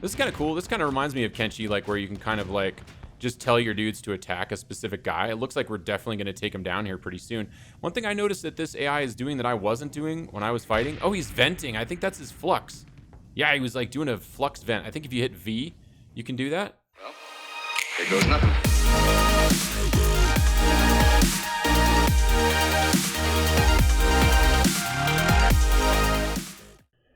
This is kind of cool. This kind of reminds me of Kenshi, like where you can kind of like just tell your dudes to attack a specific guy. It looks like we're definitely going to take him down here pretty soon. One thing I noticed that this AI is doing that I wasn't doing when I was fighting. Oh, he's venting. I think that's his flux. Yeah, he was like doing a flux vent. I think if you hit V, you can do that. Well, there goes nothing.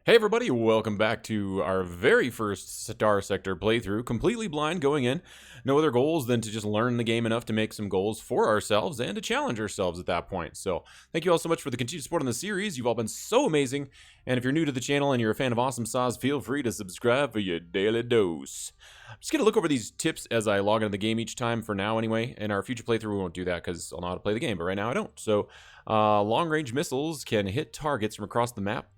Hey everybody, welcome back to our very first Starsector playthrough, completely blind going in. No other goals than to just learn the game enough to make some goals for ourselves and to challenge ourselves at that point. So thank you all so much for the continued support on the series. You've all been so amazing. And if you're new to the channel and you're a fan of awesome saws, feel free to subscribe for your daily dose. I'm just going to look over these tips as I log into the game each time for now anyway. In our future playthrough, we won't do that because I'll know how to play the game, but right now I don't. So long-range missiles can hit targets from across the map.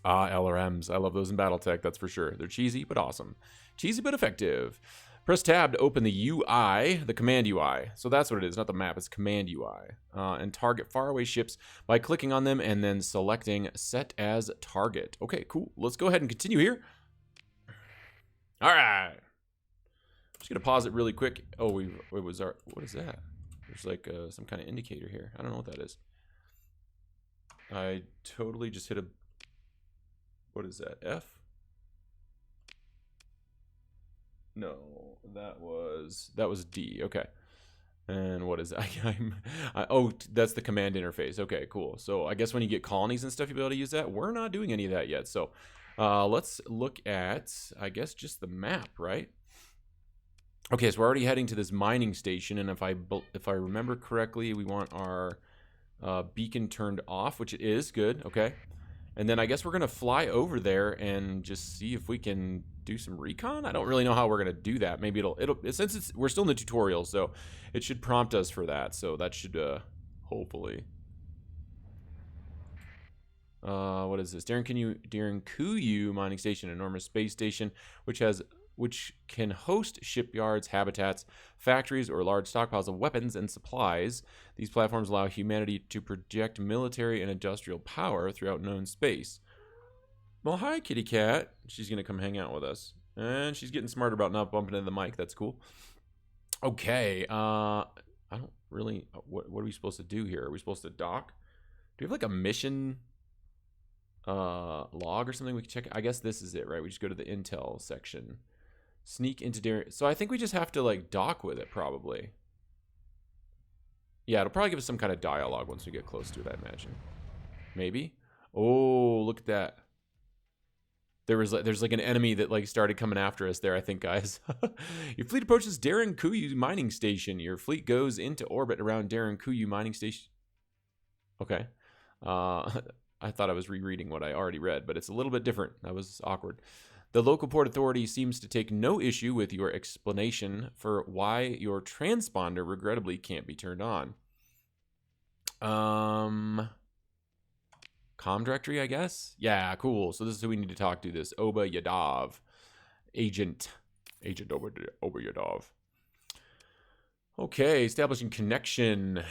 LRMs. I love those in Battletech, that's for sure. They're cheesy, but awesome. Cheesy, but effective. Press tab to open the UI, the command UI. So that's what it is, not the map, it's command UI. And target faraway ships by clicking on them and then selecting set as target. Okay, cool. Let's go ahead and continue here. All right. I'm just going to pause it really quick. Oh, what is that? There's like some kind of indicator here. I don't know what that is. I totally just hit a... What is that? F? No, that was D. Okay. And what is that? Oh, that's the command interface. Okay, cool. So I guess when you get colonies and stuff, you'll be able to use that. We're not doing any of that yet. So let's look at, I guess, just the map, right? Okay, so we're already heading to this mining station, and if I remember correctly, we want our beacon turned off, which it is. Good. Okay. And then I guess we're going to fly over there and just see if we can do some recon. I don't really know how we're going to do that. Maybe since we're still in the tutorial, so it should prompt us for that. So that should hopefully. What is this? Darenkuyu mining station, enormous space station, which can host shipyards, habitats, factories, or large stockpiles of weapons and supplies. These platforms allow humanity to project military and industrial power throughout known space. Well, hi, kitty cat. She's going to come hang out with us. And she's getting smarter about not bumping into the mic. That's cool. Okay. I don't really... What are we supposed to do here? Are we supposed to dock? Do we have like a mission log or something we can check? I guess this is it, right? We just go to the intel section. Sneak into Darren. So I think we just have to like dock with it probably. Yeah, it'll probably give us some kind of dialogue once we get close to it, I imagine. Maybe. Oh, look at that. There's like an enemy that like started coming after us there, I think, guys. Your fleet approaches Darenkuyu mining station. Your fleet goes into orbit around Darenkuyu mining station. Okay. I thought I was rereading what I already read, but it's a little bit different. That was awkward. The local port authority seems to take no issue with your explanation for why your transponder regrettably can't be turned on. Com directory, I guess? Yeah, cool. So this is who we need to talk to, this Oba Yadav. Agent Oba Yadav. Okay, establishing connection.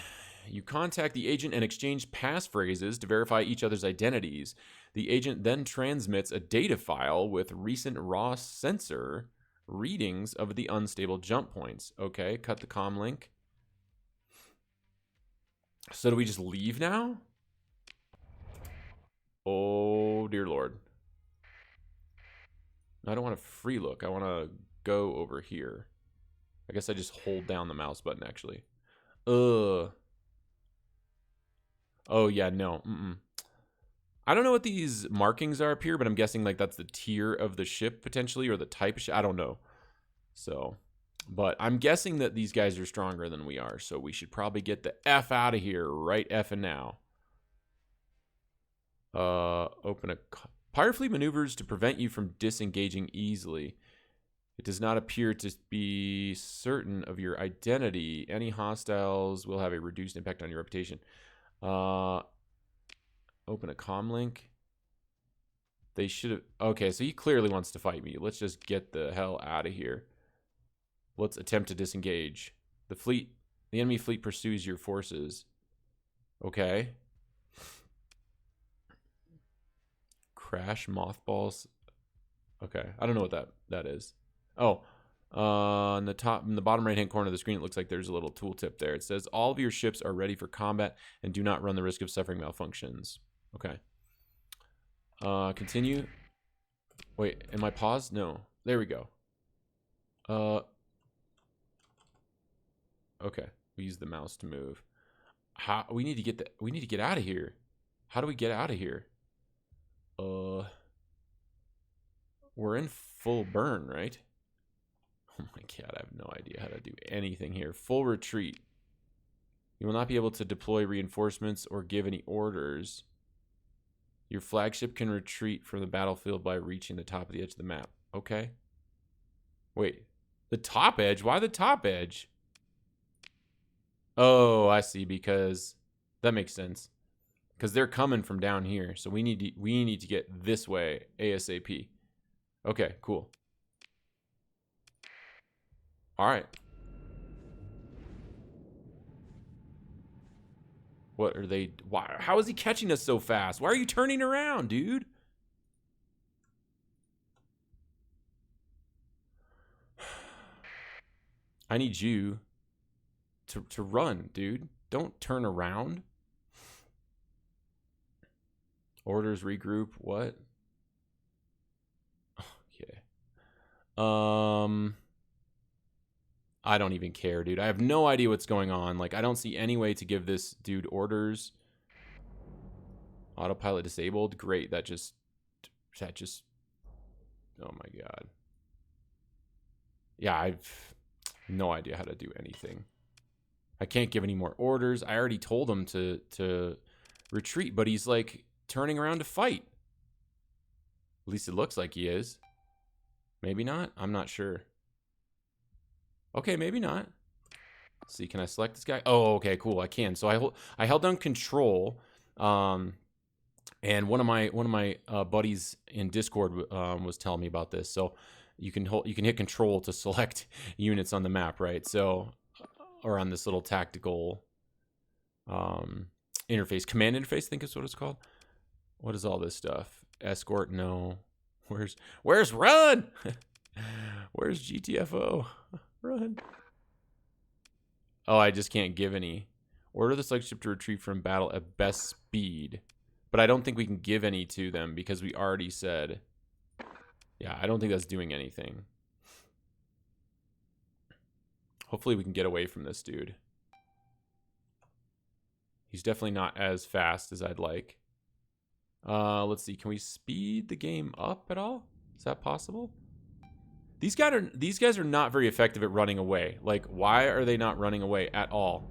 You contact the agent and exchange passphrases to verify each other's identities. The agent then transmits a data file with recent raw sensor readings of the unstable jump points. Okay, cut the comm link. So do we just leave now? Oh, dear Lord. I don't want a free look. I want to go over here. I guess I just hold down the mouse button, actually. Oh, yeah, no. I don't know what these markings are up here, but I'm guessing like that's the tier of the ship potentially, or the type of ship. I don't know. So, but I'm guessing that these guys are stronger than we are, so we should probably get the F out of here right effing now. Open a... Pirate fleet maneuvers to prevent you from disengaging easily. It does not appear to be certain of your identity. Any hostiles will have a reduced impact on your reputation. Open a comm link. They should have... Okay, so he clearly wants to fight me. Let's just get the hell out of here. Let's attempt to disengage. The enemy fleet pursues your forces. Okay. Crash mothballs. Okay, I don't know what that is. Oh, on the top, in the bottom right hand corner of the screen, it looks like there's a little tooltip there. It says all of your ships are ready for combat and do not run the risk of suffering malfunctions. Okay. Continue. Wait, am I paused? No. There we go. Okay. We use the mouse to move. How we need to get out of here. How do we get out of here? We're in full burn, right? Oh my god, I have no idea how to do anything here. Full retreat. You will not be able to deploy reinforcements or give any orders. Your flagship can retreat from the battlefield by reaching the top of the edge of the map. Okay. Wait. The top edge? Why the top edge? Oh, I see, because that makes sense. Because they're coming from down here, so we need to get this way ASAP. Okay, cool. All right. What are they? Why? How is he catching us so fast? Why are you turning around, dude? I need you to run, dude. Don't turn around. Orders regroup. What? Okay. I don't even care, dude. I have no idea what's going on. Like, I don't see any way to give this dude orders. Autopilot disabled. Great. That just. Oh my god. Yeah, I've no idea how to do anything. I can't give any more orders. I already told him to retreat, but he's like turning around to fight. At least it looks like he is. Maybe not. I'm not sure. Okay, maybe not. Let's see, can I select this guy? Oh, okay, cool. I can. So I held down control, and one of my buddies in Discord was telling me about this. So you can hit control to select units on the map, right? So or on this little tactical interface, command interface, I think is what it's called. What is all this stuff? Escort? No. Where's run? Where's GTFO? Run. Oh, I just can't give any. Order the select ship to retrieve from battle at best speed. But I don't think we can give any to them because we already said. Yeah, I don't think that's doing anything. Hopefully we can get away from this dude. He's definitely not as fast as I'd like. Let's see. Can we speed the game up at all? Is that possible? These guys are not very effective at running away. Like, why are they not running away at all?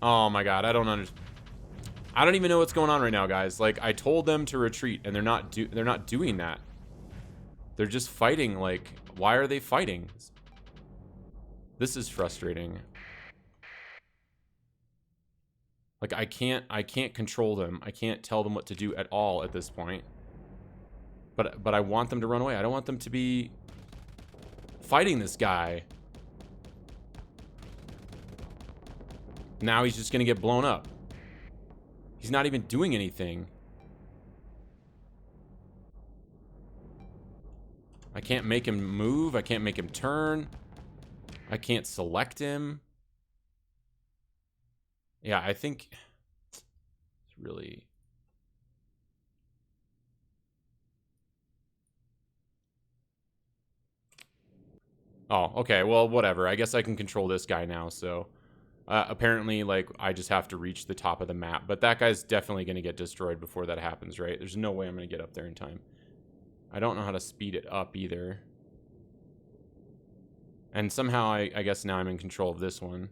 Oh my god, I don't understand. I don't even know what's going on right now, guys. Like, I told them to retreat, and they're not doing that. They're just fighting. Like, why are they fighting? This is frustrating. Like, I can't control them. I can't tell them what to do at all at this point. But I want them to run away. I don't want them to be fighting this guy. Now he's just gonna get blown up. He's not even doing anything. I can't make him move. I can't make him turn. I can't select him. Yeah, I think it's really... Oh, okay. Well, whatever. I guess I can control this guy now, so... apparently, like, I just have to reach the top of the map. But that guy's definitely going to get destroyed before that happens, right? There's no way I'm going to get up there in time. I don't know how to speed it up either. And somehow, I guess now I'm in control of this one.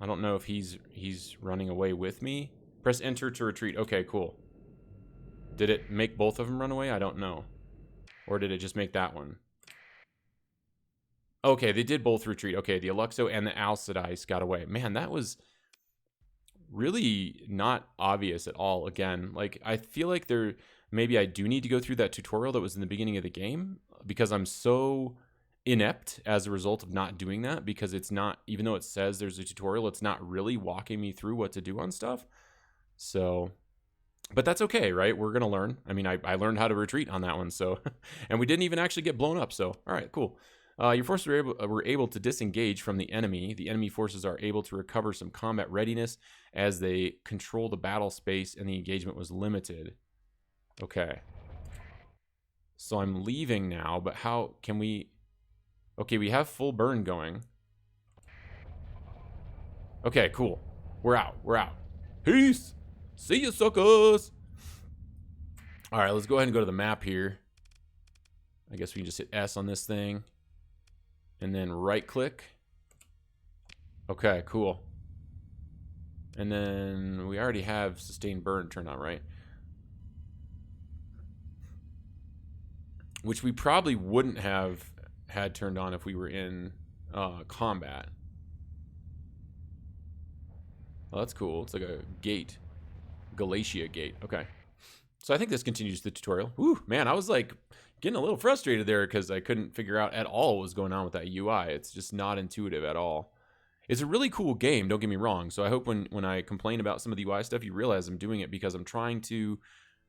I don't know if he's running away with me. Press enter to retreat. Okay, cool. Did it make both of them run away? I don't know. Or did it just make that one? Okay, they did both retreat. Okay, the Aluxo and the Alcidice got away. Man, that was really not obvious at all. Again, like, I feel like maybe I do need to go through that tutorial that was in the beginning of the game because I'm so inept as a result of not doing that, because it's not, even though it says there's a tutorial, it's not really walking me through what to do on stuff. So, but that's okay, right? We're going to learn. I mean, I learned how to retreat on that one. So, and we didn't even actually get blown up. So, all right, cool. Your forces were able to disengage from the enemy. The enemy forces are able to recover some combat readiness as they control the battle space, and the engagement was limited. Okay. So I'm leaving now, but how can we... Okay, we have full burn going. Okay, cool. We're out. We're out. Peace. See you, suckers. All right, let's go ahead and go to the map here. I guess we can just hit S on this thing. And then right click. Okay, cool. And then we already have sustained burn turned on, right? Which we probably wouldn't have had turned on if we were in combat. Oh, that's cool. It's like a gate. Galatia gate. Okay. So I think this continues the tutorial. Whew, man, I was like getting a little frustrated there because I couldn't figure out at all what was going on with that UI. It's just not intuitive at all. It's a really cool game, don't get me wrong. So I hope when I complain about some of the UI stuff, you realize I'm doing it because I'm trying to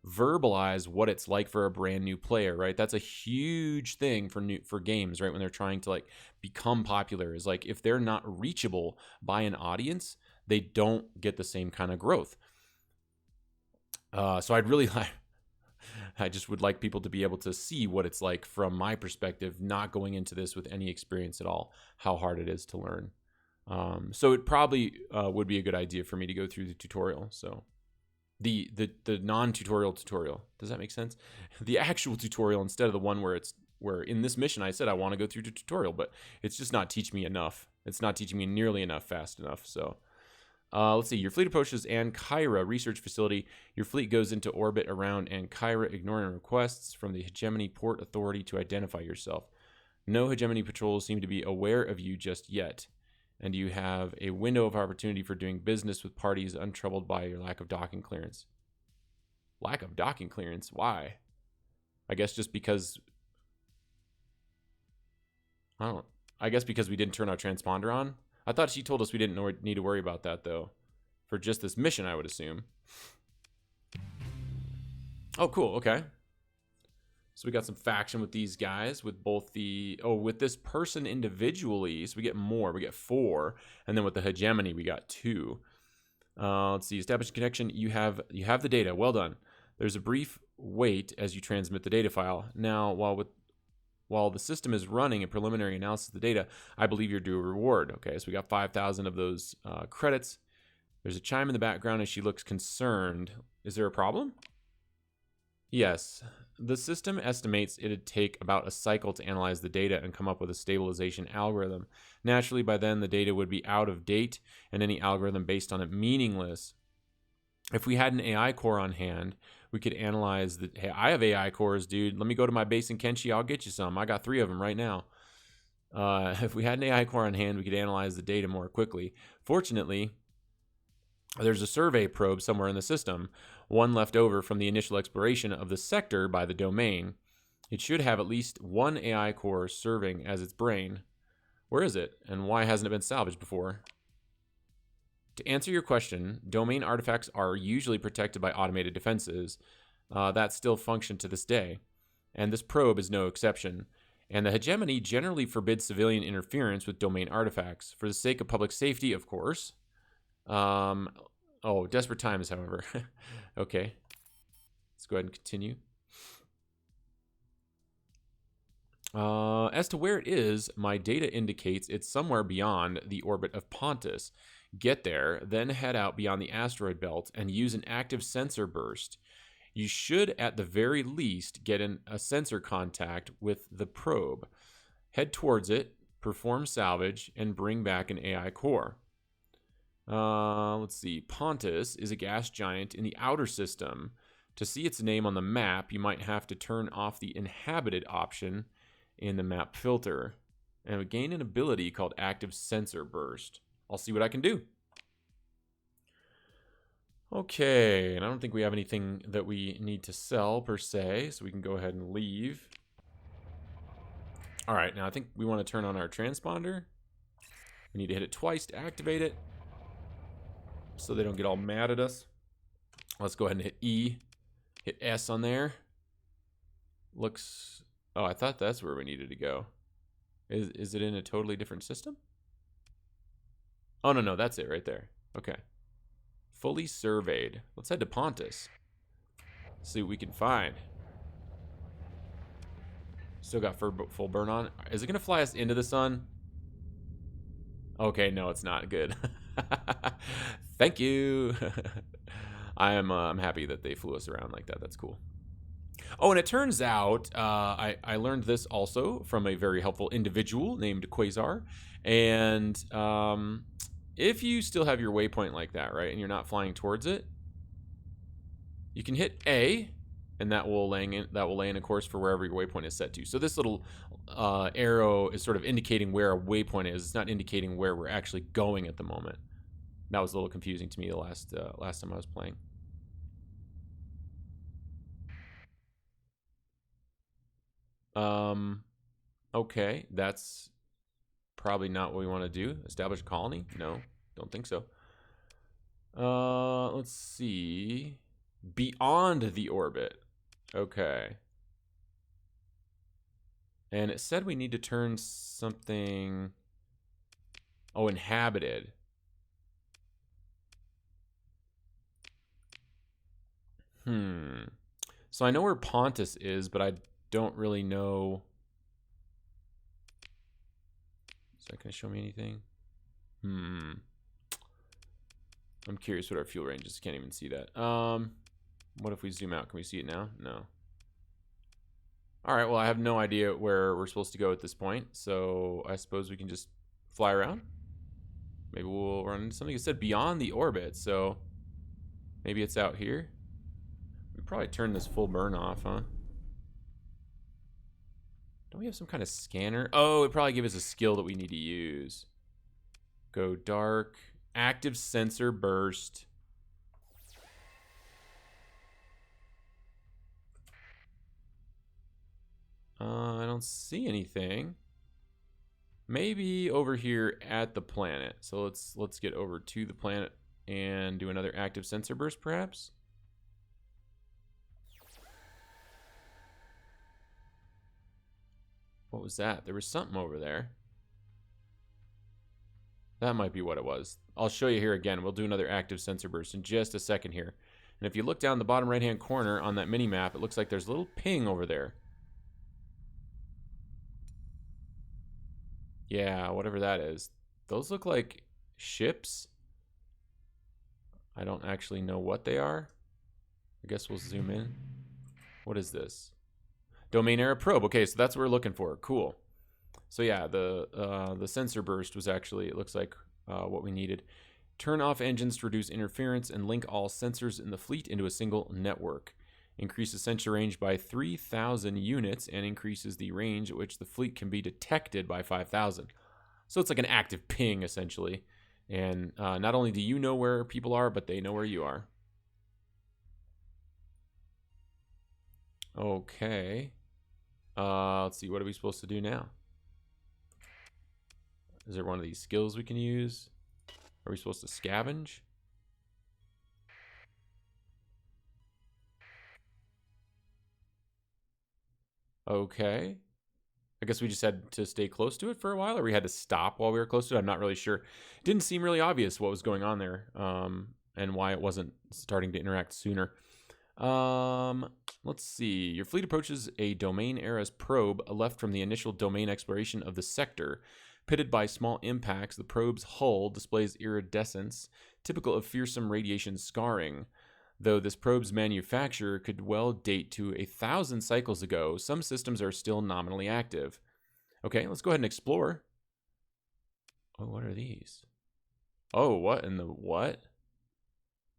verbalize what it's like for a brand new player, right? That's a huge thing for games, right? When they're trying to like become popular, is like if they're not reachable by an audience, they don't get the same kind of growth. So I'd really like, I just would like people to be able to see what it's like from my perspective, not going into this with any experience at all, how hard it is to learn. So it probably would be a good idea for me to go through the tutorial. So the non-tutorial tutorial. Does that make sense? The actual tutorial instead of the one where in this mission I said I want to go through the tutorial, but it's just not teaching me enough. It's not teaching me nearly enough fast enough. So let's see. Your fleet approaches Ankara research facility. Your fleet goes into orbit around Ankara, ignoring requests from the Hegemony Port Authority to identify yourself. No Hegemony patrols seem to be aware of you just yet, and you have a window of opportunity for doing business with parties untroubled by your lack of docking clearance. Lack of docking clearance? Why? I guess just because... I guess because we didn't turn our transponder on? I thought she told us we didn't need to worry about that, though. For just this mission, I would assume. Oh, cool. Okay. So we got some faction with these guys, with both the... Oh, with this person individually, so we get more. We get 4. And then with the hegemony, we got 2. Let's see. Establish connection. You have the data. Well done. There's a brief wait as you transmit the data file. Now, while the system is running a preliminary analysis of the data, I believe you're due a reward. Okay, so we got 5,000 of those credits. There's a chime in the background as she looks concerned. Is there a problem? Yes. The system estimates it'd take about a cycle to analyze the data and come up with a stabilization algorithm. Naturally, by then, the data would be out of date and any algorithm based on it meaningless. If we had an AI core on hand, we could analyze the... Hey, I have AI cores, dude. Let me go to my base in Kenshi. I'll get you some. I got 3 of them right now. If we had an AI core on hand, we could analyze the data more quickly. Fortunately, there's a survey probe somewhere in the system, one left over from the initial exploration of the sector by the domain. It should have at least one AI core serving as its brain. Where is it, and why hasn't it been salvaged before? To answer your question, domain artifacts are usually protected by automated defenses that still function to this day, and this probe is no exception. And the hegemony generally forbids civilian interference with domain artifacts, for the sake of public safety, of course. Oh, desperate times, however. Okay. Let's go ahead and continue. As to where it is, my data indicates it's somewhere beyond the orbit of Pontus. Get there, then head out beyond the asteroid belt and use an active sensor burst. You should, at the very least, get a sensor contact with the probe. Head towards it, perform salvage, and bring back an AI core. Let's see. Pontus is a gas giant in the outer system. To see its name on the map, you might have to turn off the inhabited option in the map filter, and we gain an ability called active sensor burst. I'll see what I can do. Okay, and I don't think we have anything that we need to sell per se, so we can go ahead and leave. All right, now I think we want to turn on our transponder. We need to hit it twice to activate it so they don't get all mad at us. Let's go ahead and hit E. Hit S on there. Looks... Oh, I thought that's where we needed to go. Is it in a totally different system? Oh, no, that's it right there. Okay. Fully surveyed. Let's head to Pontus. See what we can find. Still got full burn on. Is it going to fly us into the sun? Okay, no, it's not. Good. Thank you. I'm happy that they flew us around like that. That's cool. Oh, and it turns out I learned this also from a very helpful individual named Quasar. And if you still have your waypoint like that, right, and you're not flying towards it, you can hit A, and that will lay in a course for wherever your waypoint is set to. So this little arrow is sort of indicating where a waypoint is. It's not indicating where we're actually going at the moment. That was a little confusing to me the last time I was playing. Okay, that's probably not what we want to do. Establish a colony? No, don't think so. Let's see. Beyond the orbit. Okay. And it said we need to turn something... Oh, inhabited. So I know where Pontus is, but I don't really know... Is that going to show me anything? I'm curious what our fuel range is. Can't even see that. What if we zoom out? Can we see it now? No. All right, well, I have no idea where we're supposed to go at this point, so I suppose we can just fly around. Maybe we'll run into something. It said beyond the orbit, so maybe it's out here. We probably turn this full burn off, huh? Don't we have some kind of scanner? Oh, it probably gave us a skill that we need to use. Go dark. Active sensor burst. I don't see anything. Maybe over here at the planet. So let's get over to the planet and do another active sensor burst, perhaps. What was that? There was something over there. That might be what it was. I'll show you here again. We'll do another active sensor burst in just a second here. And if you look down the bottom right-hand corner on that mini-map, it looks like there's a little ping over there. Yeah, whatever that is. Those look like ships. I don't actually know what they are. I guess we'll zoom in. What is this? Domain era probe. Okay, so that's what we're looking for. Cool. So yeah, the sensor burst was actually, it looks like what we needed. Turn off engines to reduce interference and link all sensors in the fleet into a single network. Increases sensor range by 3,000 units and increases the range at which the fleet can be detected by 5,000. So it's like an active ping, essentially. And not only do you know where people are, but they know where you are. Okay. Let's see, what are we supposed to do now? Is there one of these skills we can use? Are we supposed to scavenge? Okay. I guess we just had to stay close to it for a while, or we had to stop while we were close to it. I'm not really sure. It didn't seem really obvious what was going on there, and why it wasn't starting to interact sooner. Let's see. Your fleet approaches a domain era's probe left from the initial domain exploration of the sector. Pitted by small impacts, the probe's hull displays iridescence, typical of fearsome radiation scarring. Though this probe's manufacture could well date to 1,000 cycles ago, some systems are still nominally active. Okay, let's go ahead and explore. Oh, what are these? Oh, what in the what?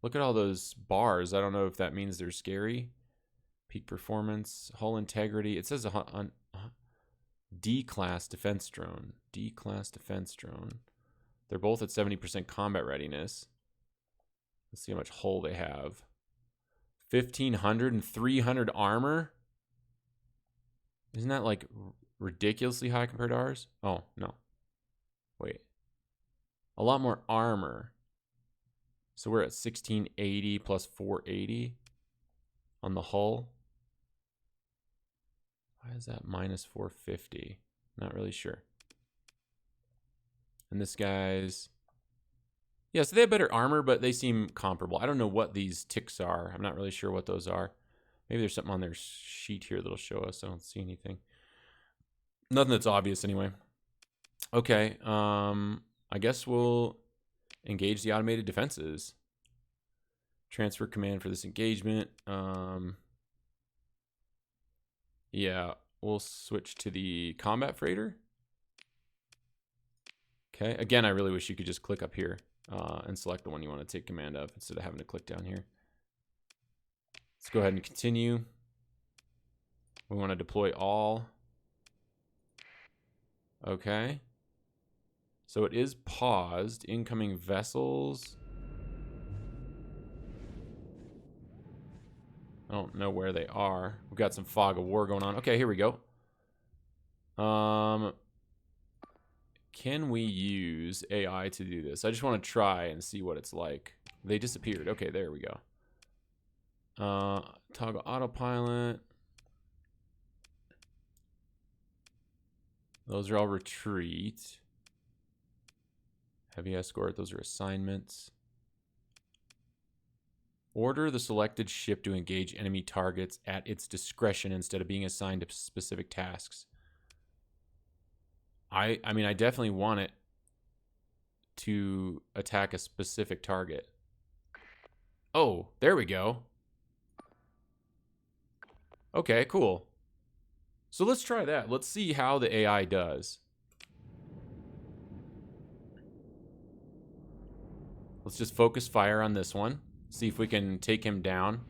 Look at all those bars. I don't know if that means they're scary. Peak performance, hull integrity. It says on D-class defense drone. D-class defense drone. They're both at 70% combat readiness. Let's see how much hull they have. 1,500 and 300 armor? Isn't that like ridiculously high compared to ours. Oh, no. Wait. A lot more armor. So we're at 1680 plus 480 on the hull. Why is that minus 450? Not really sure. And this guy's... Yeah, so they have better armor, but they seem comparable. I don't know what these ticks are. I'm not really sure what those are. Maybe there's something on their sheet here that'll show us. I don't see anything. Nothing that's obvious anyway. Okay, I guess we'll engage the automated defenses. Transfer command for this engagement. Yeah, we'll switch to the combat freighter. Okay, again, I really wish you could just click up here and select the one you want to take command of instead of having to click down here. Let's go ahead and continue. We want to deploy all. Okay. So it is paused. Incoming vessels. I don't know where they are. We've got some fog of war going on. Okay, here we go. Can we use AI to do this? I just want to try and see what it's like. They disappeared. Okay, there we go. Toggle autopilot. Those are all retreat. Heavy escort, those are assignments. Order the selected ship to engage enemy targets at its discretion instead of being assigned to specific tasks. I mean, I definitely want it to attack a specific target. Oh, there we go. Okay, cool. So let's try that. Let's see how the AI does. Let's just focus fire on this one. See if we can take him down.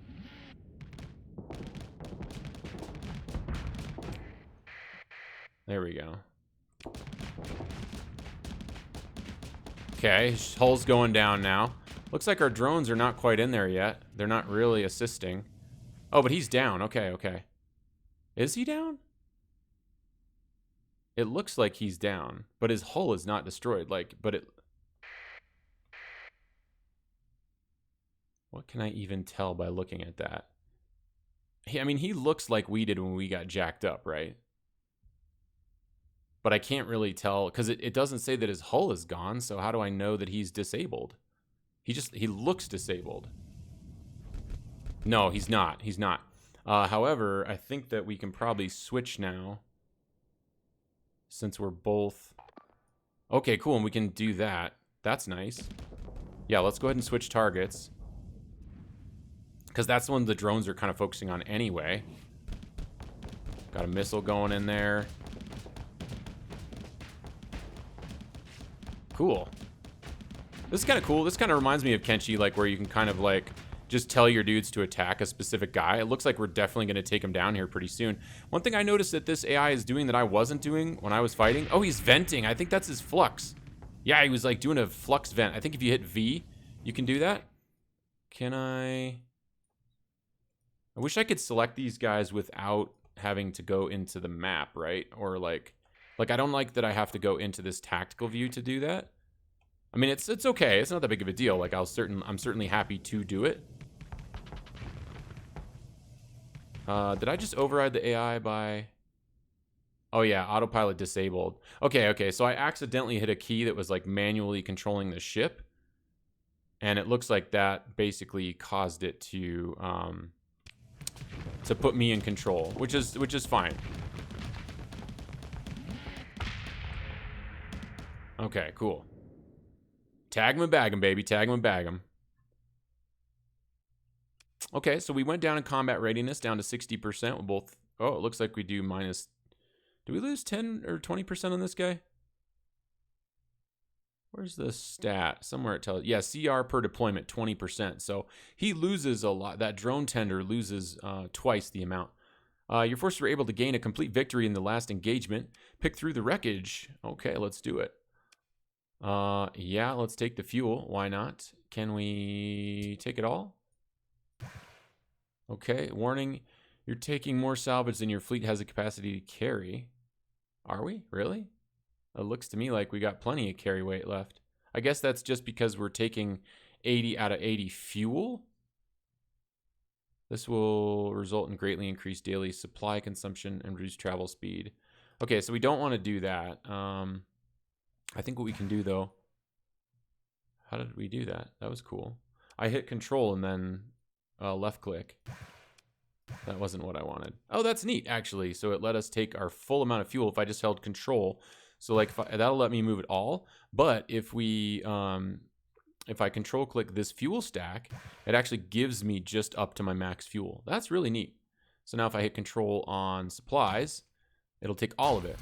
There we go. Okay, his hull's going down now. Looks like our drones are not quite in there yet. They're not really assisting. Oh, but he's down. Okay, okay. Is he down? It looks like he's down, but his hull is not destroyed. What can I even tell by looking at that? I mean, he looks like we did when we got jacked up, right? But I can't really tell because it doesn't say that his hull is gone. So how do I know that he's disabled? He looks disabled. No, he's not. He's not. However, I think that we can probably switch now since we're both... Okay, cool, and we can do that. That's nice. Yeah, let's go ahead and switch targets. Because that's the one the drones are kind of focusing on anyway. Got a missile going in there. Cool. This is kind of cool. This kind of reminds me of Kenshi, like where you can kind of like just tell your dudes to attack a specific guy. It looks like we're definitely going to take him down here pretty soon. One thing I noticed that this AI is doing that I wasn't doing when I was fighting. Oh, he's venting. I think that's his flux. Yeah, he was like doing a flux vent. I think if you hit V, you can do that. Can I wish I could select these guys without having to go into the map, right? Or like I don't like that I have to go into this tactical view to do that. I mean, it's okay. It's not that big of a deal. Like I'm certainly happy to do it. Did I just override the AI by... Oh yeah, autopilot disabled. Okay, so I accidentally hit a key that was like manually controlling the ship. And it looks like that basically caused it to put me in control, which is fine. Okay, cool. Tag him and bag him, baby. Tag him and bag him. Okay, so we went down in combat readiness down to 60%. We'll both... Oh, it looks like we do minus... Do we lose 10 or 20% on this guy? Where's the stat? Somewhere it tells... Yeah, CR per deployment, 20%. So he loses a lot. That drone tender loses twice the amount. Your forces were able to gain a complete victory in the last engagement. Pick through the wreckage. Okay, let's do it. Yeah, let's take the fuel. Why not? Can we take it all? Okay, warning. You're taking more salvage than your fleet has the capacity to carry. Are we? Really? It looks to me like we got plenty of carry weight left. I guess that's just because we're taking 80 out of 80 fuel. This will result in greatly increased daily supply consumption and reduced travel speed. Okay, so we don't want to do that. I think what we can do, though... How did we do that? That was cool. I hit control and then left click. That wasn't what I wanted. Oh, that's neat, actually. So it let us take our full amount of fuel if I just held control. So like that'll let me move it all. But if we... if I control click this fuel stack, it actually gives me just up to my max fuel. That's really neat. So now if I hit control on supplies, it'll take all of it.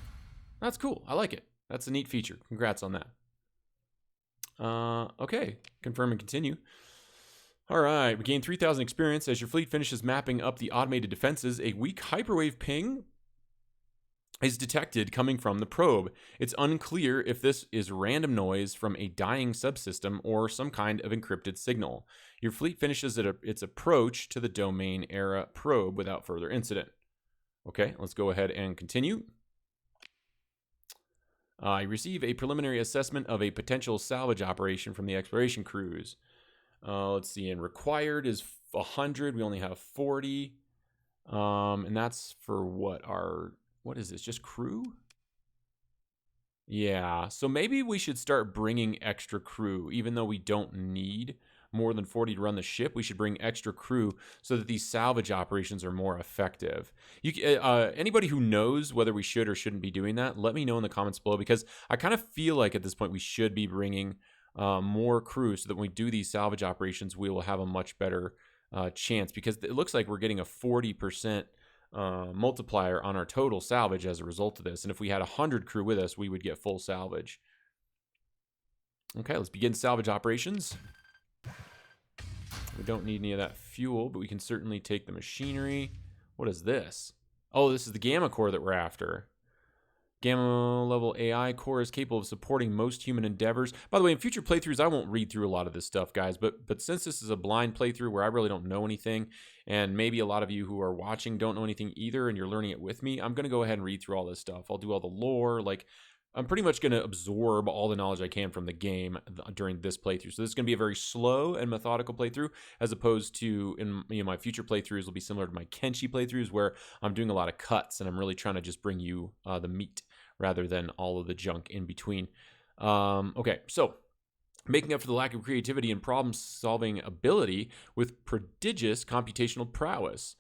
That's cool. I like it. That's a neat feature. Congrats on that. Okay. Confirm and continue. All right. We gain 3,000 experience. As your fleet finishes mapping up the automated defenses, a weak hyperwave ping is detected coming from the probe. It's unclear if this is random noise from a dying subsystem or some kind of encrypted signal. Your fleet finishes its approach to the domain era probe without further incident. Okay, let's go ahead and continue. You receive a preliminary assessment of a potential salvage operation from the exploration crews. Let's see, and required is 100. We only have 40. And that's for what is this, just crew? Yeah, so maybe we should start bringing extra crew, even though we don't need more than 40 to run the ship. We should bring extra crew so that these salvage operations are more effective. Anybody who knows whether we should or shouldn't be doing that, let me know in the comments below, because I kind of feel like at this point we should be bringing more crew so that when we do these salvage operations, we will have a much better chance, because it looks like we're getting a 40% multiplier on our total salvage as a result of this. And if we had 100 crew with us, we would get full salvage. Okay, let's begin salvage operations. We don't need any of that fuel, but we can certainly take the machinery. What is this? Oh, this is the gamma core that we're after. Gamma level AI core is capable of supporting most human endeavors. By the way, in future playthroughs, I won't read through a lot of this stuff, guys, but since this is a blind playthrough where I really don't know anything, and maybe a lot of you who are watching don't know anything either, and you're learning it with me, I'm going to go ahead and read through all this stuff. I'll do all the lore, like... I'm pretty much going to absorb all the knowledge I can from the game during this playthrough. So this is going to be a very slow and methodical playthrough, as opposed to in my future playthroughs will be similar to my Kenshi playthroughs, where I'm doing a lot of cuts and I'm really trying to just bring you the meat rather than all of the junk in between. Okay, so making up for the lack of creativity and problem-solving ability with prodigious computational prowess.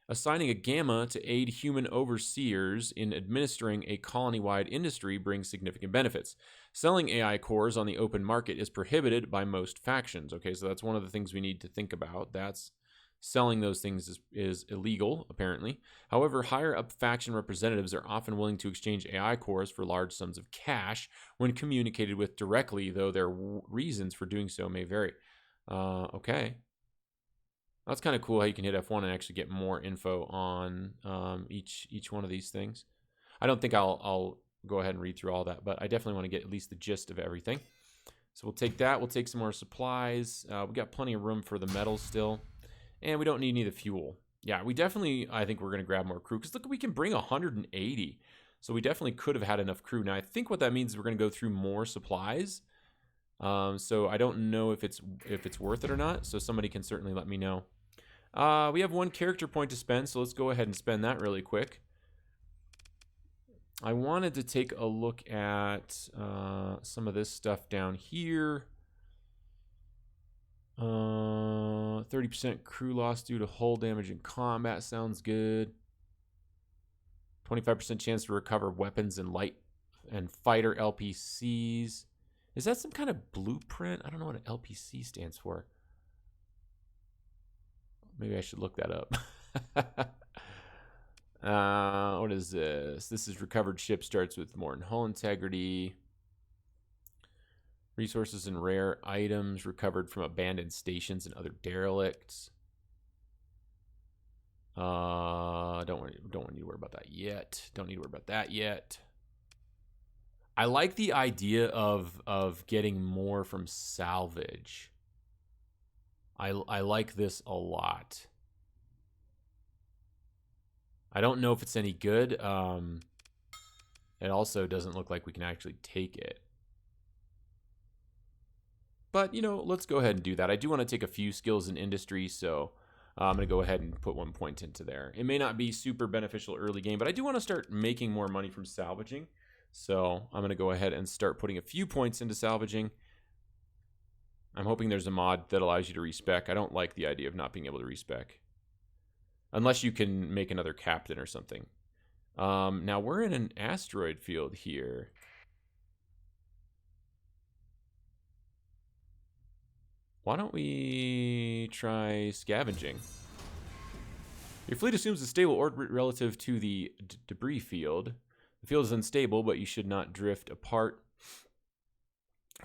Assigning a gamma to aid human overseers in administering a colony-wide industry brings significant benefits. Selling AI cores on the open market is prohibited by most factions. Okay, so that's one of the things we need to think about. That's selling those things is illegal, apparently. However, higher-up faction representatives are often willing to exchange AI cores for large sums of cash when communicated with directly, though their reasons for doing so may vary. Okay. That's kind of cool how you can hit F1 and actually get more info on each one of these things. I don't think I'll go ahead and read through all that, but I definitely want to get at least the gist of everything. So we'll take that. We'll take some more supplies. We got plenty of room for the metals still, and we don't need any of the fuel. Yeah, we definitely, I think we're going to grab more crew, because look, we can bring 180. So we definitely could have had enough crew. Now, I think what that means is we're going to go through more supplies. So I don't know if it's worth it or not. So somebody can certainly let me know. We have one character point to spend, so let's go ahead and spend that really quick. I wanted to take a look at some of this stuff down here. 30% crew loss due to hull damage in combat sounds good. 25% chance to recover weapons and light and fighter LPCs. Is that some kind of blueprint? I don't know what an LPC stands for. Maybe I should look that up. What is this? This is recovered ship starts with more hull integrity. Resources and rare items recovered from abandoned stations and other derelicts. Don't need to worry about that yet. Don't need to worry about that yet. I like the idea of getting more from salvage. I like this a lot. I don't know if it's any good. it also doesn't look like we can actually take it. But, you know, let's go ahead and do that. I do want to take a few skills in industry, so I'm going to go ahead and put 1 point into there. It may not be super beneficial early game, but I do want to start making more money from salvaging. So I'm going to go ahead and start putting a few points into salvaging. I'm hoping there's a mod that allows you to respec. I don't like the idea of not being able to respec. Unless you can make another captain or something. Now we're in an asteroid field here. Why don't we try scavenging? Your fleet assumes a stable orbit relative to the debris field. The field is unstable, but you should not drift apart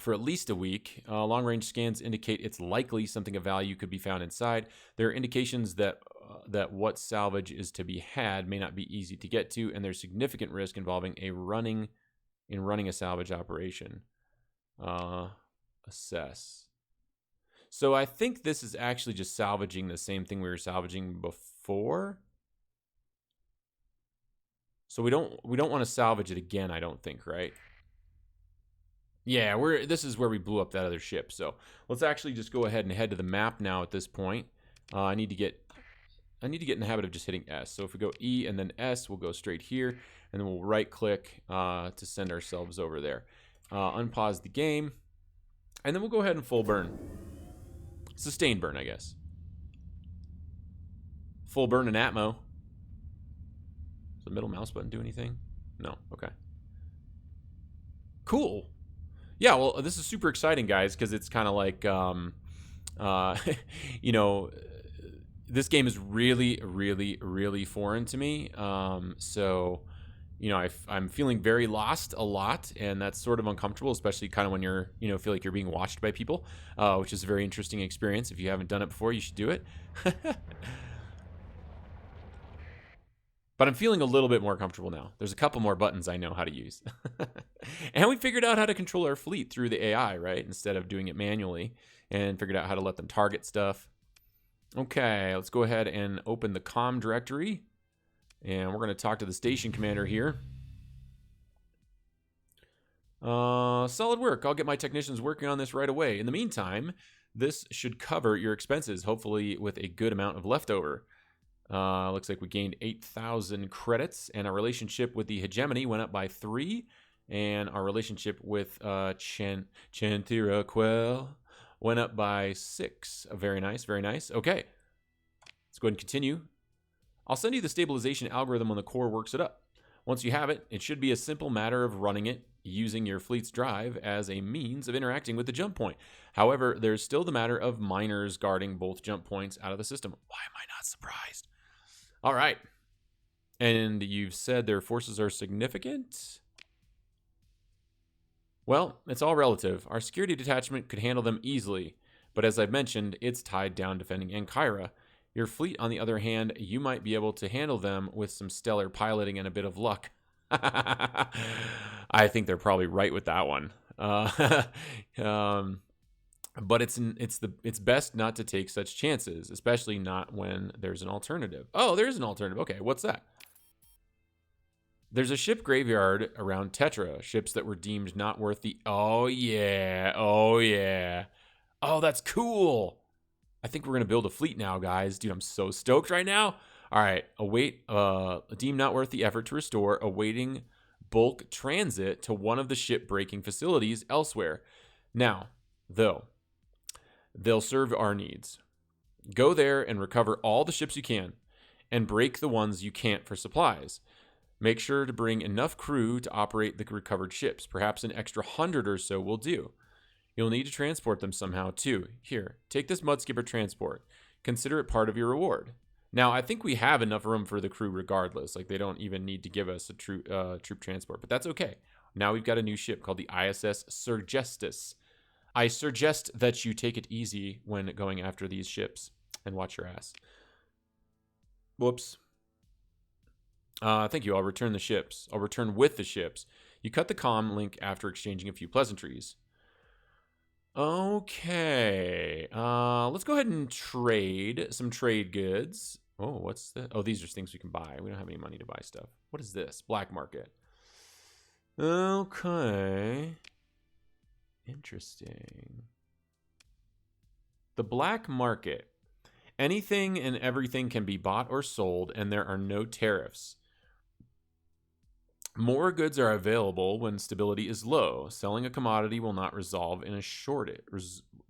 for at least a week. Long-range scans indicate it's likely something of value could be found inside. There are indications that what salvage is to be had may not be easy to get to, and there's significant risk involving running a salvage operation. Assess. So I think this is actually just salvaging the same thing we were salvaging before. So we don't want to salvage it again, I don't think, right? Yeah, this is where we blew up that other ship. So let's actually just go ahead and head to the map now at this point. I need to get in the habit of just hitting S. So if we go E and then S, we'll go straight here, and then we'll right click to send ourselves over there. Unpause the game, and then we'll go ahead and full burn. Sustain burn, I guess. Full burn and Atmo. Does the middle mouse button do anything? No. Okay. Cool. Yeah, well, this is super exciting, guys, because it's kind of like, you know, this game is really, really, really foreign to me. So, you know, I'm feeling very lost a lot, and that's sort of uncomfortable, especially kind of when you're, you know, feel like you're being watched by people, which is a very interesting experience. If you haven't done it before, you should do it. But I'm feeling a little bit more comfortable now. There's a couple more buttons I know how to use. And we figured out how to control our fleet through the AI, right? Instead of doing it manually, and figured out how to let them target stuff. Okay, let's go ahead and open the comm directory. And we're going to talk to the station commander here. Solid work. I'll get my technicians working on this right away. In the meantime, this should cover your expenses, hopefully with a good amount of leftover. Looks like we gained 8,000 credits, and our relationship with the hegemony went up by 3, and our relationship with Chantira Quell went up by 6. Very nice, very nice. Okay, let's go ahead and continue. I'll send you the stabilization algorithm when the core works it up. Once you have it, it should be a simple matter of running it using your fleet's drive as a means of interacting with the jump point. However, there's still the matter of miners guarding both jump points out of the system. Why am I not surprised? All right. And you've said their forces are significant? Well, it's all relative. Our security detachment could handle them easily, but as I've mentioned, it's tied down defending Ankara. Your fleet, on the other hand, you might be able to handle them with some stellar piloting and a bit of luck. I think they're probably right with that one. But it's best not to take such chances, especially not when there's an alternative. Oh, there's an alternative. Okay, what's that? There's a ship graveyard around Tetra, ships that were deemed not worth the... Oh, yeah. Oh, yeah. Oh, that's cool. I think we're going to build a fleet now, guys. Dude, I'm so stoked right now. All right, deemed not worth the effort to restore, awaiting bulk transit to one of the ship-breaking facilities elsewhere. Now, though, they'll serve our needs. Go there and recover all the ships you can, and break the ones you can't for supplies. Make sure to bring enough crew to operate the recovered ships. Perhaps an extra 100 or so will do. You'll need to transport them somehow, too. Here, take this Mudskipper transport. Consider it part of your reward. Now, I think we have enough room for the crew regardless. Like, they don't even need to give us a troop transport, but that's okay. Now we've got a new ship called the ISS Sergestus. I suggest that you take it easy when going after these ships and watch your ass. Whoops. Thank you. I'll return the ships. I'll return with the ships. You cut the comm link after exchanging a few pleasantries. Okay. Let's go ahead and trade some trade goods. Oh, what's that? Oh, these are things we can buy. We don't have any money to buy stuff. What is this? Black market. Okay. Interesting. The black market. Anything and everything can be bought or sold, and there are no tariffs. More goods are available when stability is low. Selling a commodity will not resolve in a shortage.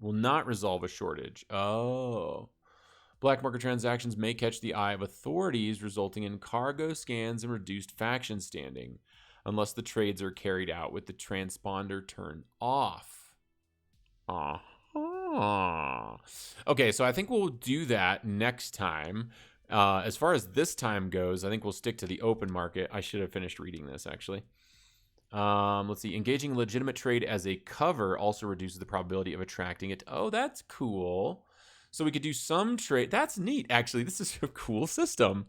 Will not resolve a shortage. Oh. Black market transactions may catch the eye of authorities, resulting in cargo scans and reduced faction standing, unless the trades are carried out with the transponder turned off. Uh-huh. Okay, so I think we'll do that next time. As far as this time goes, I think we'll stick to the open market. I should have finished reading this, actually. Let's see. Engaging legitimate trade as a cover also reduces the probability of attracting it. Oh, that's cool. So we could do some trade. That's neat, actually. This is a cool system.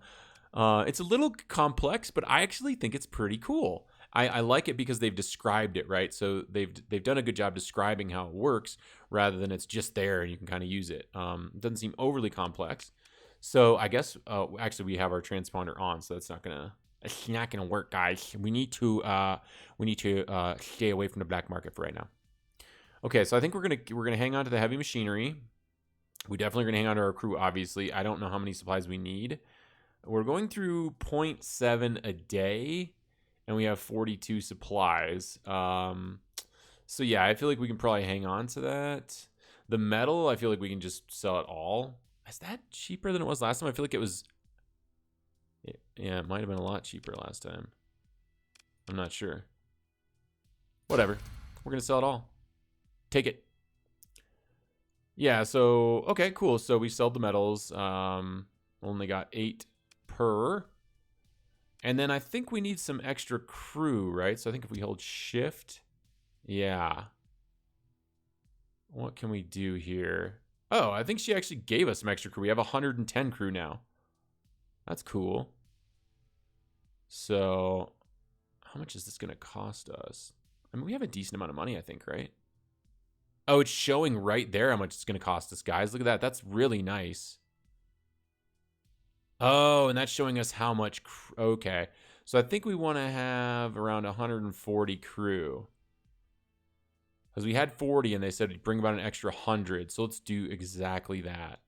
It's a little complex, but I actually think it's pretty cool. I like it because they've described it, right? So they've done a good job describing how it works rather than it's just there and you can kind of use it. It doesn't seem overly complex. So I guess actually we have our transponder on, so it's not gonna work, guys. We need to stay away from the black market for right now. Okay, so I think we're gonna hang on to the heavy machinery. We definitely are gonna hang on to our crew. Obviously, I don't know how many supplies we need. We're going through 0.7 a day, and we have 42 supplies. So yeah, I feel like we can probably hang on to that. The metal, I feel like we can just sell it all. Is that cheaper than it was last time? I feel like it was. Yeah, it might have been a lot cheaper last time. I'm not sure. Whatever. We're gonna sell it all. Take it. Yeah. So okay, cool. So we sold the metals. Only got 8 per. And then I think we need some extra crew, right? So I think if we hold shift, yeah. What can we do here? Oh, I think she actually gave us some extra crew. We have 110 crew now. That's cool. So how much is this going to cost us? I mean, we have a decent amount of money, I think, right? Oh, it's showing right there how much it's going to cost us, guys. Look at that. That's really nice. Oh, and that's showing us how much. Okay. So I think we want to have around 140 crew. Because we had 40 and they said bring about an extra 100. So let's do exactly that.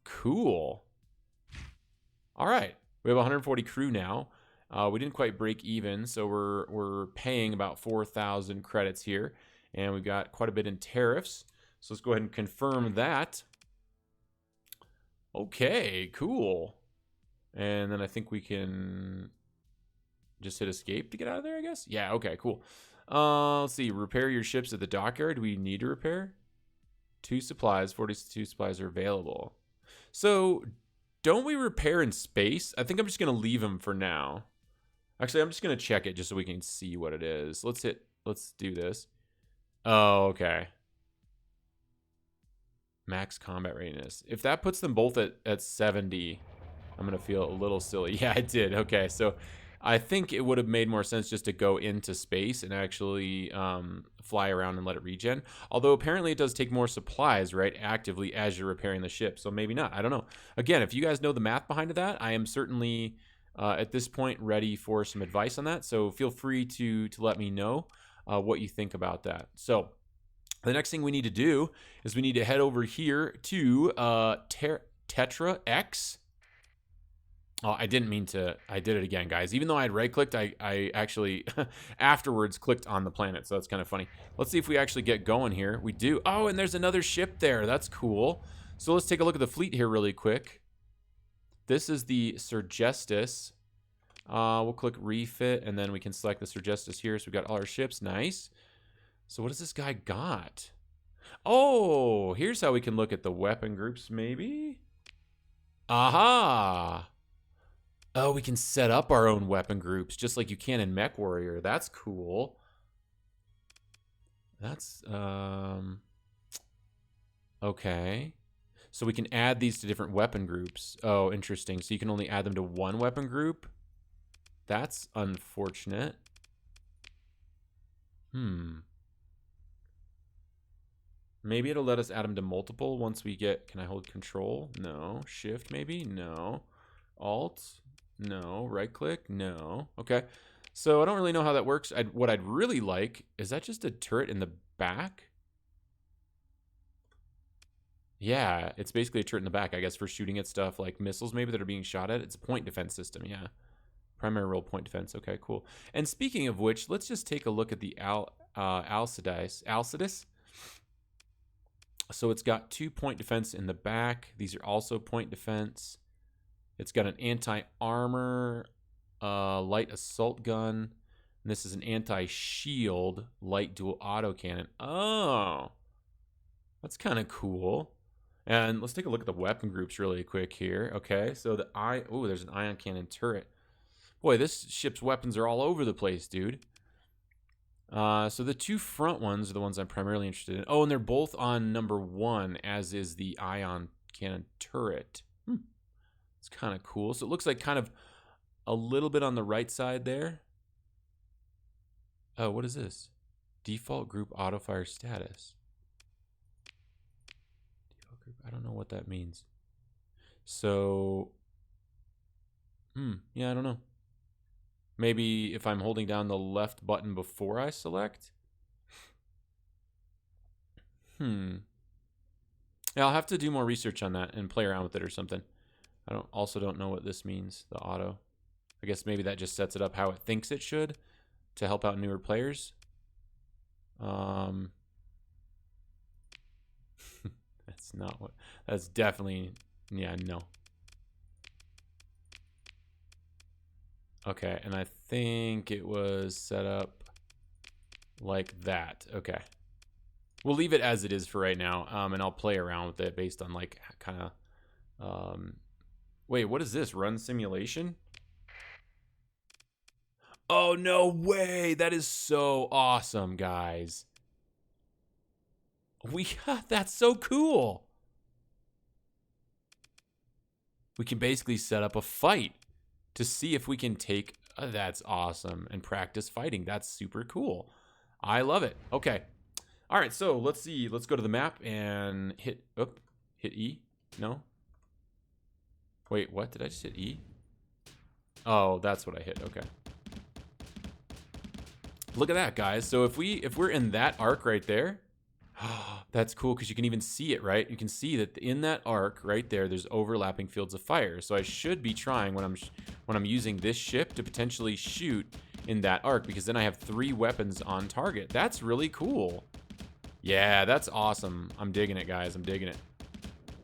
Cool. All right. We have 140 crew now. We didn't quite break even, so we're paying about 4,000 credits here. And we've got quite a bit in tariffs. So let's go ahead and confirm that. Okay, cool. And then I think we can just hit escape to get out of there, I guess. Yeah, okay, cool. Let's see. Repair your ships at the dockyard. Do we need to repair? 2 supplies. 42 supplies are available. So don't we repair in space? I think I'm just going to leave them for now. Actually, I'm just going to check it just so we can see what it is. Let's do this. Oh, okay. Max combat readiness. If that puts them both at 70, I'm going to feel a little silly. Yeah, it did. Okay, so I think it would have made more sense just to go into space and actually fly around and let it regen. Although apparently it does take more supplies, right, actively as you're repairing the ship. So maybe not. I don't know. Again, if you guys know the math behind that, I am certainly at this point ready for some advice on that. So feel free to let me know what you think about that. So the next thing we need to do is we need to head over here to Tetra X. Oh, I didn't mean to. I did it again, guys. Even though I had right-clicked, I actually afterwards clicked on the planet, so that's kind of funny. Let's see if we actually get going here. We do. Oh, and there's another ship there. That's cool. So let's take a look at the fleet here really quick. This is the Sergestus. We'll click refit, and then we can select the Sergestus here. So we got all our ships. Nice. So what does this guy got? Oh, here's how we can look at the weapon groups, maybe. Aha. Oh, we can set up our own weapon groups just like you can in MechWarrior. That's cool. That's okay. So we can add these to different weapon groups. Oh, interesting. So you can only add them to one weapon group. That's unfortunate. Maybe it'll let us add them to multiple once we get... Can I hold control? No. Shift maybe? No. Alt? No. Right click? No. Okay. So I don't really know how that works. What I'd really like, is that just a turret in the back? Yeah, it's basically a turret in the back, I guess, for shooting at stuff like missiles maybe that are being shot at. It's a point defense system, yeah. Primary role point defense. Okay, cool. And speaking of which, let's just take a look at the Alcidus. So it's got 2-point defense in the back. These are also point defense. It's got an anti-armor, light assault gun. And this is an anti-shield, light dual autocannon. Oh, that's kind of cool. And let's take a look at the weapon groups really quick here. Okay, so there's an ion cannon turret. Boy, this ship's weapons are all over the place, dude. So the 2 front ones are the ones I'm primarily interested in. Oh, and they're both on number 1, as is the ion cannon turret. It's kind of cool. So it looks like kind of a little bit on the right side there. Oh, what is this? Default group auto fire status. Default group. I don't know what that means. So, yeah, I don't know. Maybe if I'm holding down the left button before I select. Yeah, I'll have to do more research on that and play around with it or something. I also don't know what this means, the auto. I guess maybe that just sets it up how it thinks it should to help out newer players. That's not what, that's definitely, yeah, no. Okay, and I think it was set up like that. Okay. We'll leave it as it is for right now, and I'll play around with it based on like kind of, wait, what is this? Run simulation? Oh, no way. That is so awesome, guys. That's so cool. We can basically set up a fight to see if we can take, that's awesome, and practice fighting. That's super cool. I love it. Okay. All right, so let's see. Let's go to the map and hit E. No? Wait, what? Did I just hit E? Oh, that's what I hit. Okay. Look at that, guys. So if we're in that arc right there, that's cool because you can even see it, right? You can see that in that arc right there, there's overlapping fields of fire. So I should be trying when I'm using this ship to potentially shoot in that arc, because then I have 3 weapons on target. That's really cool. Yeah, that's awesome. I'm digging it, guys. I'm digging it.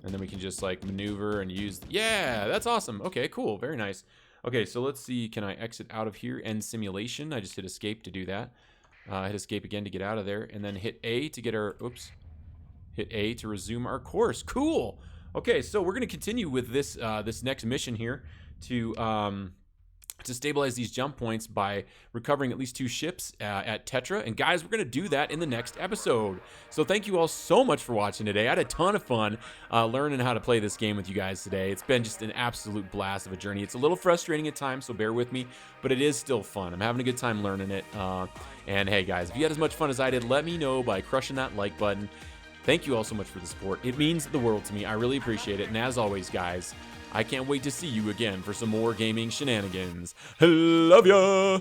And then we can just like maneuver and use. Yeah, that's awesome. Okay, cool. Very nice. Okay, so let's see. Can I exit out of here? End simulation. I just hit escape to do that. Hit escape again to get out of there, and then hit A to get our. Oops. Hit A to resume our course. Cool. Okay, so we're gonna continue with this this next mission here to stabilize these jump points by recovering at least 2 ships at Tetra. And guys, we're going to do that in the next episode. So thank you all so much for watching today. I had a ton of fun learning how to play this game with you guys today. It's been just an absolute blast of a journey. It's a little frustrating at times, so bear with me, but it is still fun. I'm having a good time learning it. And hey guys, if you had as much fun as I did, let me know by crushing that like button. Thank you all so much for the support. It means the world to me. I really appreciate it. And as always, guys, I can't wait to see you again for some more gaming shenanigans. Love ya!